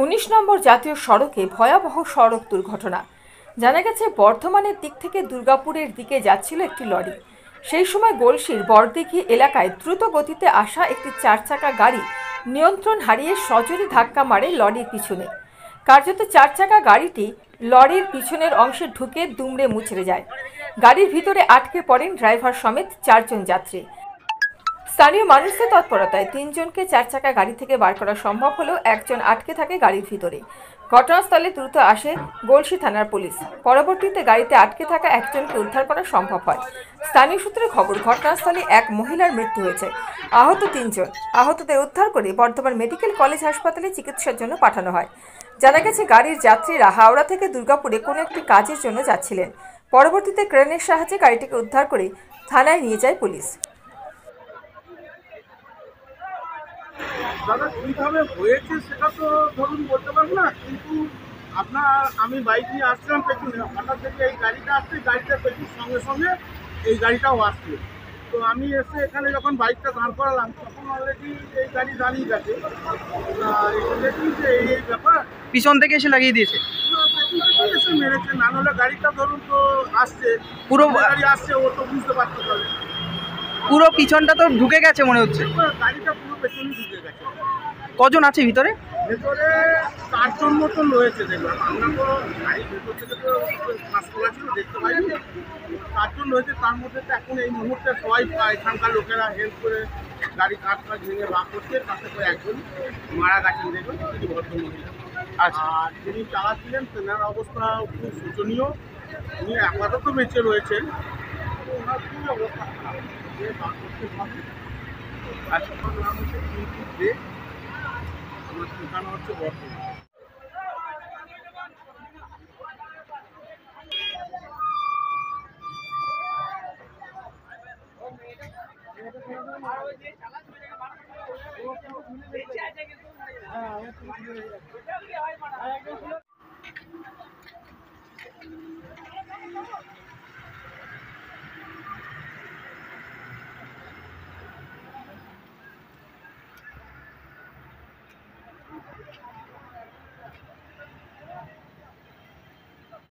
19 নম্বর জাতীয় সড়কে ভয়াবহ সড়ক দুর্ঘটনা। জানা গেছে বর্ধমানের দিক থেকে দুর্গাপুরের দিকে যাচ্ছিল একটি লরি। সেই সময় গলসির বড়দিঘি এলাকায় দ্রুত গতিতে আসা একটি 4 চাকা গাড়ি নিয়ন্ত্রণ হারিয়ে সজোরে ধাক্কা মারে লরির পিছনে। কার্যত 4 চাকা গাড়িটি লরির পিছনের অংশে ঢুকে দুমড়ে মুচড়ে যায়। গাড়ির ভিতরে আটকে পড়েন ড্রাইভার সমেত 4 জন যাত্রী। স্থানীয় মানুষদের তৎপরতায় 3 জনকে 4 চাকা গাড়ি থেকে বার করা সম্ভব হলেও একজন আটকে থাকে গাড়ির ভিতরে। ঘটনাস্থলে দ্রুত আসে গলসি থানার পুলিশ। পরবর্তীতে গাড়িতে আটকে থাকা একজনকে উদ্ধার করা সম্ভব হয়। স্থানীয় সূত্রে খবর, ঘটনাস্থলে এক মহিলার মৃত্যু হয়েছে। আহত 3 জন। আহতদের উদ্ধার করে বর্ধমান মেডিকেল কলেজ হাসপাতালে চিকিৎসার জন্য পাঠানো হয়। জানা গেছে গাড়ির যাত্রীরা হাওড়া থেকে দুর্গাপুরে কোনো একটি কাজের জন্য যাচ্ছিলেন। পরবর্তীতে ক্রেনের সাহায্যে গাড়িটিকে উদ্ধার করে থানায় নিয়ে যায় পুলিশ। দাদা কীভাবে হয়েছে সেটা তো ধরুন বলতে পারবো না, কিন্তু আমি বাইক নিয়ে আসছিলাম পেছনে, হঠাৎ থেকে এই গাড়িটা আসছে, গাড়িটা পেছুর সঙ্গে সঙ্গে এই গাড়িটাও আসছে। তো আমি এসে এখানে যখন বাইকটা দাঁড় করালাম তখন অলরেডি এই গাড়ি দাঁড়িয়ে গেছে। এসে দেখি যে এই ব্যাপার, পিছন থেকে এসে লাগিয়ে দিয়েছে। এসে মেরেছে, না হলে গাড়িটা ধরুন তো আসছে, পুরো গাড়ি আসছে, ও তো বুঝতে পারতে পারে। পুরো পিছনটা তো ঢুকে গেছে মনে হচ্ছে। গাড়িটা পুরো পেছনে ঢুকে গেছে। কজন আছে ভিতরে? ভেতরে 4 জন মতন রয়েছে দেখলাম। আমরা তো গাড়ির ভেতর থেকে তো পাস করা ছিল, দেখতে পাইনি। 4 জন রয়েছে, তার মধ্যে তো এখন এই মুহূর্তে সবাই এখানকার লোকেরা হেল্প করে গাড়ি কাঠ ভেঙে বার করছে। তাতে করে একজন মারা গেছেন দেখুন, তিনি ভদ্রমহিলা। আচ্ছা, আর যিনি চালাচ্ছিলেন তেনার অবস্থা খুব শোচনীয়। উনি আপাতত বেঁচে রয়েছেন, ওনার খুবই অবস্থা খারাপ, যে বার করতে হবে। আচ্ছা, আমার নাম হচ্ছে পিন্টু দে, আমার ঠিকানা হচ্ছে বর্ধমান। হ্যাঁ,